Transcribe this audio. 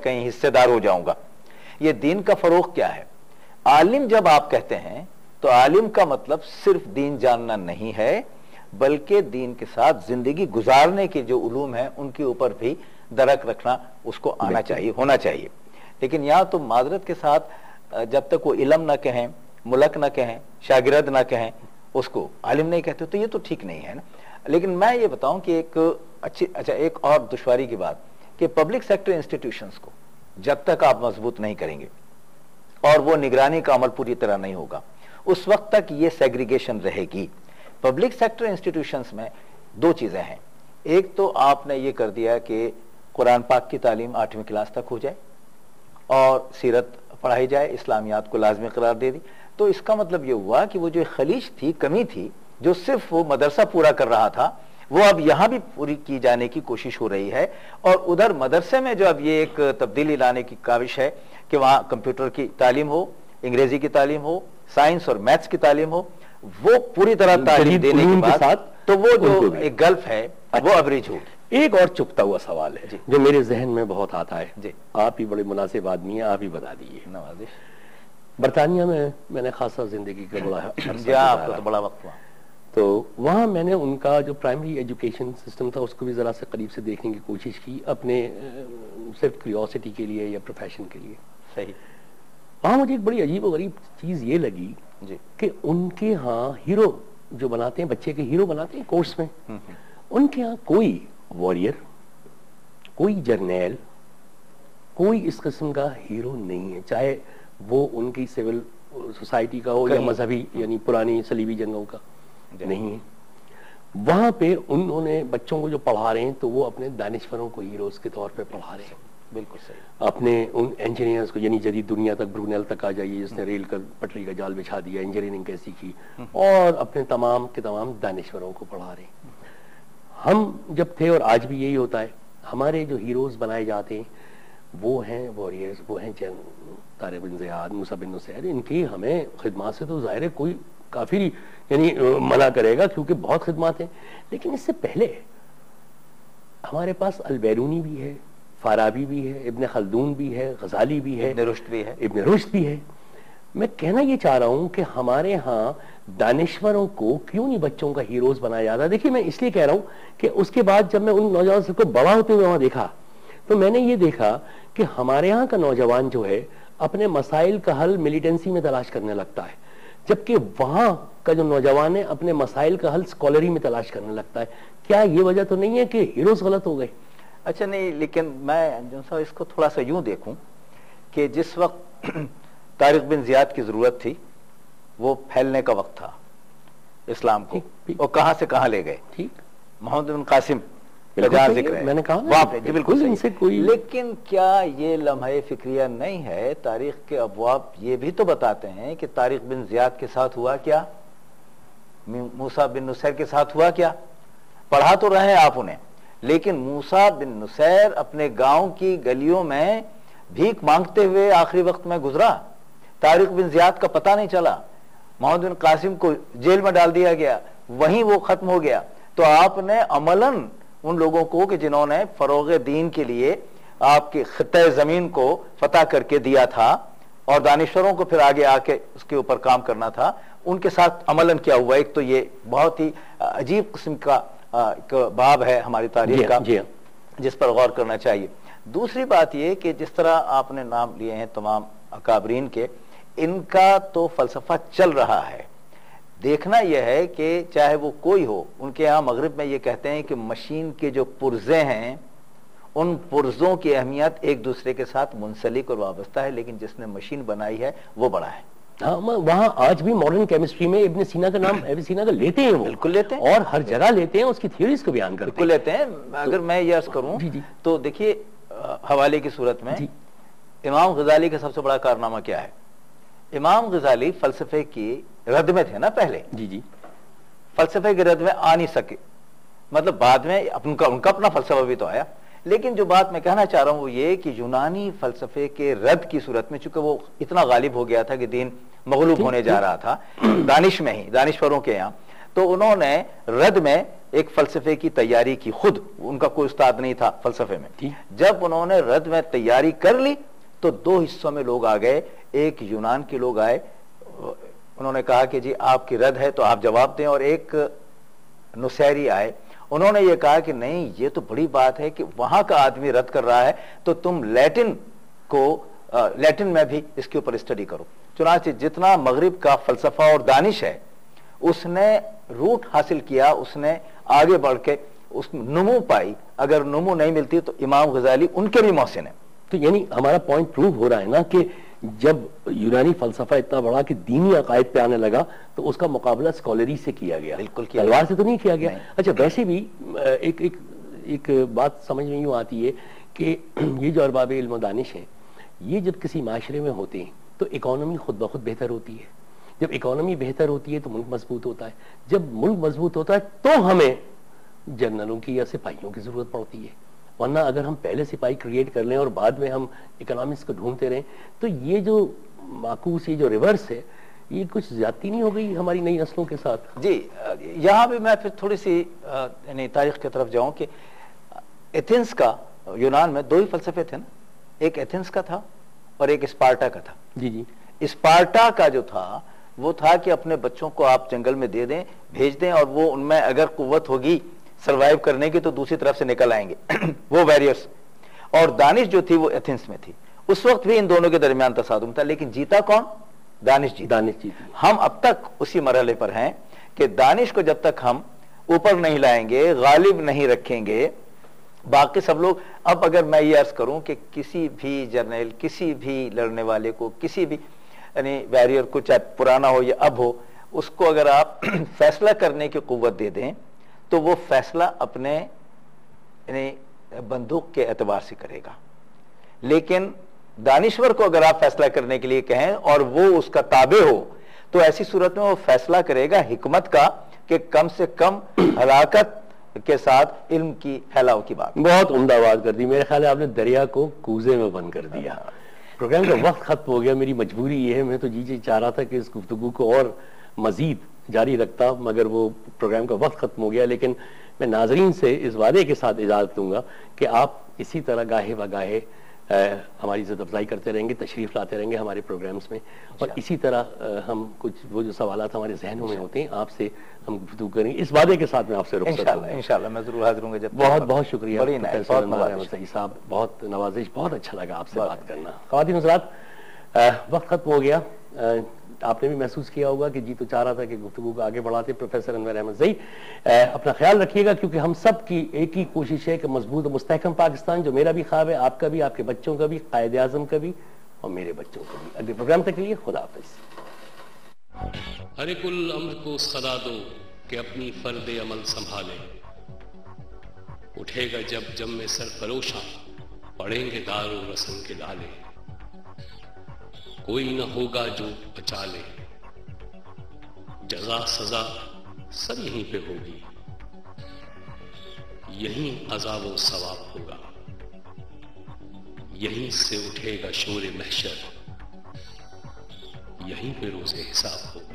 کہیں حصے دار ہو جاؤں گا. یہ دین کا فروغ کیا ہے؟ عالم جب آپ کہتے ہیں تو عالم کا مطلب صرف دین جاننا نہیں ہے، بلکہ دین کے ساتھ زندگی گزارنے کے جو علوم ہیں ان کے اوپر بھی درک رکھنا اس کو آنا چاہیے، ہونا چاہیے. لیکن یہاں تو معذرت کے ساتھ جب تک وہ علم نہ کہیں، ملک نہ کہیں، شاگرد نہ کہیں، اس کو عالم نہیں کہتے، تو یہ تو ٹھیک نہیں ہے نا. لیکن میں یہ بتاؤں کہ ایک اور دشواری کی بات کہ پبلک سیکٹر انسٹیٹیوشنز کو جب تک آپ مضبوط نہیں کریں گے اور وہ نگرانی کا عمل پوری طرح نہیں ہوگا، اس وقت تک یہ سیگریگیشن رہے گی. پبلک سیکٹر انسٹیٹیوشنز میں دو چیزیں ہیں. ایک تو آپ نے یہ کر دیا کہ قرآن پاک کی تعلیم 8ویں کلاس تک ہو جائے اور سیرت پڑھائی جائے، اسلامیات کو لازمی قرار دے دی. تو اس کا مطلب یہ ہوا کہ وہ جو خلیج تھی، کمی تھی، جو صرف وہ مدرسہ پورا کر رہا تھا، وہ اب یہاں بھی پوری کی جانے کی کوشش ہو رہی ہے. اور ادھر مدرسے میں جو اب یہ ایک تبدیلی لانے کی کاوش ہے کہ وہاں کمپیوٹر کی تعلیم ہو، انگریزی کی تعلیم ہو، سائنس اور میتھس کی تعلیم ہو، وہ پوری طرح تعلیم دینے کے بعد تو وہ جو ایک گلف ہے وہ ابریج ہوگی. ایک اور چپتا ہوا سوال ہے جو میرے ذہن میں بہت آتا ہے، آپ ہی بڑے مناسب آدمی ہیں، آپ ہی بتا دیجیے. نوازش. برطانیہ میں نے خاصا زندگی کا بڑا آپ کو تو بڑا وقت ہوا، تو وہاں میں نے ان کا جو پرائمری ایجوکیشن سسٹم تھا اس کو بھی ذرا سے قریب سے دیکھنے کی کوشش کی، اپنے صرف کیوریوسٹی کے لیے یا پروفیشن کے لیے. صحیح. وہاں مجھے ایک بڑی عجیب و غریب چیز یہ لگی کہ ان کے ہاں ہیرو جو بناتے ہیں، بچے کے ہیرو بناتے ہیں کورس میں، ان کے ہاں کوئی واریر، کوئی جرنیل، کوئی اس قسم کا ہیرو نہیں ہے، چاہے وہ ان کی سول سوسائٹی کا ہو یا مذہبی یعنی پرانی صلیبی جنگوں کا نہیں ہے. وہاں پہ انہوں نے بچوں کو جو پڑھا رہے ہیں تو وہ اپنے دانشوروں کو ہیروز کے طور پہ پڑھا رہے ہیں. بالکل صحیح. اپنے ان انجینئرز کو، یعنی جدید دنیا تک، برونیل تک آ جائیے جس نے ریل کا پٹری کا جال بچھا دیا، انجینئرنگ کیسی کی، اور اپنے تمام کے تمام دانشوروں کو پڑھا رہے ہیں. ہم جب تھے اور آج بھی یہی ہوتا ہے، ہمارے جو ہیروز بنائے جاتے ہیں وہ ہیں واریئرز، وہ ہیں طارق بن زیاد، موسیٰ بن نصیر. ان کی ہمیں خدمات سے تو ظاہر ہے کوئی کافی یعنی منع کرے گا کیونکہ بہت خدمات ہیں. لیکن اس سے پہلے ہمارے پاس البیرونی بھی ہے، فارابی بھی ہے، ابن خلدون بھی ہے، غزالی بھی ہے، ابن رشد بھی ہے. میں کہنا یہ چاہ رہا ہوں کہ ہمارے ہاں دانشوروں کو کیوں نہیں بچوں کا ہیروز بنایا جاتا. دیکھیے میں اس لیے کہہ رہا ہوں کہ اس کے بعد جب میں ان نوجوان سب کو بڑا ہوتے ہوئے وہاں دیکھا تو میں نے یہ دیکھا کہ ہمارے ہاں کا نوجوان جو ہے اپنے مسائل کا حل ملیٹنسی میں تلاش کرنے لگتا ہے، جبکہ وہاں کا جو نوجوان ہے اپنے مسائل کا حل سکولری میں تلاش کرنے لگتا ہے. کیا یہ وجہ تو نہیں ہے کہ ہیروز غلط ہو گئے؟ اچھا نہیں، لیکن میں جو صاحب اس کو تھوڑا سا یوں دیکھوں کہ جس وقت طارق بن زیاد کی ضرورت تھی وہ پھیلنے کا وقت تھا اسلام کو، اور کہاں سے کہاں لے گئے. ٹھیک. محمد بن قاسم کا ذکر ہے، میں نے کہا بالکل صحیح. لیکن کیا یہ لمحہ فکریہ نہیں ہے؟ تاریخ کے ابواب یہ بھی تو بتاتے ہیں کہ طارق بن زیاد کے ساتھ ہوا کیا، موسیٰ بن نصیر کے ساتھ ہوا کیا. پڑھا تو رہے ہیں آپ انہیں، لیکن موسیٰ بن نصیر اپنے گاؤں کی گلیوں میں بھیک مانگتے ہوئے آخری وقت میں گزرا. طارق بن زیاد کا پتہ نہیں چلا. محمد بن قاسم کو جیل میں ڈال دیا گیا، وہیں وہ ختم ہو گیا. تو آپ نے عملاً ان لوگوں کو کہ جنہوں نے فروغ دین کے لیے آپ کے خطہ زمین کو فتح کر کے دیا تھا اور دانشوروں کو پھر آگے آ کے اس کے اوپر کام کرنا تھا، ان کے ساتھ عملاً کیا ہوا. ایک تو یہ بہت ہی عجیب قسم کا باب ہے ہماری تاریخ کا جس پر غور کرنا چاہیے. دوسری بات یہ کہ جس طرح آپ نے نام لیے ہیں تمام اکابرین کے، ان کا تو فلسفہ چل رہا ہے. دیکھنا یہ ہے کہ چاہے وہ کوئی ہو، ان کے یہاں مغرب میں یہ کہتے ہیں کہ مشین کے جو پرزے ہیں ان پرزوں کی اہمیت ایک دوسرے کے ساتھ منسلک اور وابستہ ہے، لیکن جس نے مشین بنائی ہے وہ بڑا ہے. ہاں، وہاں آج بھی ماڈرن کیمسٹری میں ابن سینا کا نام ابن سینا کا لیتے ہیں، وہ بالکل لیتے ہیں، اور ہر جگہ لیتے ہیں، اس کی تھیوریز کو بیان کرتے ہیں، بالکل لیتے ہیں. اگر میں یہ عرض کروں تو دیکھیے حوالے کی صورت میں امام غزالی کا سب سے بڑا کارنامہ کیا ہے؟ امام غزالی فلسفے کی رد میں تھے نا پہلے، فلسفے کی رد میں آ نہیں سکے، مطلب بعد میں ان کا اپنا فلسفہ بھی تو آیا. لیکن جو بات میں کہنا چاہ رہا ہوں وہ یہ کہ یونانی فلسفے کے رد کی صورت میں، چونکہ وہ اتنا غالب ہو گیا تھا کہ دین مغلوب ہونے جا رہا تھا دانش میں ہی، دانشوروں کے یہاں، تو انہوں نے رد میں ایک فلسفے کی تیاری کی، خود ان کا کوئی استاد نہیں تھا فلسفے میں، جب انہوں نے رد میں تیاری کر لی تو دو حصوں میں لوگ آ گئے، ایک یونان کے لوگ آئے، انہوں نے کہا کہ جی آپ کی رد ہے تو آپ جواب دیں، اور ایک نصیری آئے، انہوں نے یہ کہا کہ نہیں یہ تو بڑی بات ہے کہ وہاں کا آدمی رد کر رہا ہے تو تم لیٹن میں بھی اس کے اوپر اسٹڈی کرو۔ چنانچہ جتنا مغرب کا فلسفہ اور دانش ہے اس نے روٹ حاصل کیا، اس نے آگے بڑھ کے اس نمو پائی، اگر نمو نہیں ملتی تو امام غزالی ان کے بھی محسن ہیں۔ تو یعنی ہمارا پوائنٹ پروو ہو رہا ہے نا کہ جب یونانی فلسفہ اتنا بڑا کہ دینی عقائد پہ آنے لگا تو اس کا مقابلہ اسکالری سے کیا گیا، بالکل کیا، تلوار سے تو نہیں کیا گیا۔ اچھا ویسے بھی ایک بات سمجھ میں یوں آتی ہے کہ یہ جو ارباب علم و دانش ہیں یہ جب کسی معاشرے میں ہوتے ہیں تو اکانومی خود بخود بہتر ہوتی ہے، جب اکانومی بہتر ہوتی ہے تو ملک مضبوط ہوتا ہے، جب ملک مضبوط ہوتا ہے تو ہمیں جنرلوں کی یا سپاہیوں کی ضرورت پڑتی ہے، ورنہ اگر ہم پہلے سپاہی کریٹ کر لیں اور بعد میں ہم اکنامکس کو ڈھونڈتے رہیں تو یہ جو معکوس، یہ جو ریورس ہے، یہ کچھ زیادتی نہیں ہو گئی ہماری نئی نسلوں کے ساتھ؟ جی یہاں بھی میں پھر تھوڑی سی یعنی تاریخ کی طرف جاؤں کہ ایتھنس کا، یونان میں دو ہی فلسفے تھے نا، ایک ایتھنس کا تھا اور ایک اسپارٹا کا تھا۔ جی جی، اسپارٹا کا جو تھا وہ تھا کہ اپنے بچوں کو آپ جنگل میں دے دیں، بھیج دیں، اور وہ ان میں اگر قوت ہوگی سروائیو کرنے کی تو دوسری طرف سے نکل آئیں گے وہ ویریئرس۔ اور دانش جو تھی وہ ایتھنس میں تھی، اس وقت بھی ان دونوں کے درمیان تصادم تھا، لیکن جیتا کون؟ دانش جیتا۔ دانش جیتی۔ ہم اب تک اسی مرحلے پر ہیں کہ دانش کو جب تک ہم اوپر نہیں لائیں گے، غالب نہیں رکھیں گے، باقی سب لوگ، اب اگر میں یہ عرض کروں کہ کسی بھی جرنیل، کسی بھی لڑنے والے کو، کسی بھی یعنی ویریئر کو، چاہے پرانا ہو یا اب ہو، اس کو اگر آپ فیصلہ کرنے کی قوت دے دیں تو وہ فیصلہ اپنے یعنی بندوق کے اعتبار سے کرے گا، لیکن دانشور کو اگر آپ فیصلہ کرنے کے لیے کہیں اور وہ اس کا تابع ہو تو ایسی صورت میں وہ فیصلہ کرے گا حکمت کا کہ کم سے کم ہلاکت کے ساتھ علم کی پھیلاؤ کی بات۔ بہت عمدہ بات کر دی، میرے خیال ہے آپ نے دریا کو کوزے میں بند کر دیا۔ پروگرام کا وقت ختم ہو گیا، میری مجبوری یہ ہے، میں تو جی چاہ رہا تھا کہ اس گفتگو کو اور مزید جاری رکھتا مگر وہ پروگرام کا وقت ختم ہو گیا، لیکن میں ناظرین سے اس وعدے کے ساتھ اجازت دوں گا کہ آپ اسی طرح گاہے بگاہے ہماری عزت افزائی کرتے رہیں گے، تشریف لاتے رہیں گے ہمارے پروگرامز میں، اور اسی طرح ہم کچھ وہ جو سوالات ہمارے ذہنوں میں ہوتے ہیں آپ سے ہم گفتگو کریں گے۔ اس وعدے کے ساتھ میں آپ سے رخصت ہوں گا۔ انشاءاللہ میں ضرور حاضر ہوں گا۔ جب بہت بہت شکریہ پروفیسر انور احمد سعید صاحب، بہت نوازش، بہت اچھا لگا آپ سے بات کرنا۔ خواتین حضرات، وقت ختم ہو گیا، آپ نے بھی محسوس کیا ہوگا کہ جی تو چاہ رہا تھا کہ گفتگو کو آگے بڑھاتے پروفیسر انور احمد زئی۔ اپنا خیال رکھیے گا کیونکہ ہم سب کی ایک ہی کوشش ہے کہ مضبوط و مستحکم پاکستان، جو میرا بھی خواب ہے، آپ کا بھی، آپ کے بچوں کا بھی، قائد اعظم کا بھی اور میرے بچوں کا بھی۔ اگلے پروگرام تک کے لیے خدا حافظ۔ ہر ایک الامر کو صدا دو کہ اپنی فرد عمل سنبھالے، اٹھے گا جب جم میں سر فروشاں، پڑیں گے دار و رسم کے لالے، کوئی نہ ہوگا جو بچا لے، جزا سزا سب یہیں پہ ہوگی، یہیں عذاب و ثواب ہوگا، یہیں سے اٹھے گا شور محشر، یہیں پہ روز حساب ہوگا۔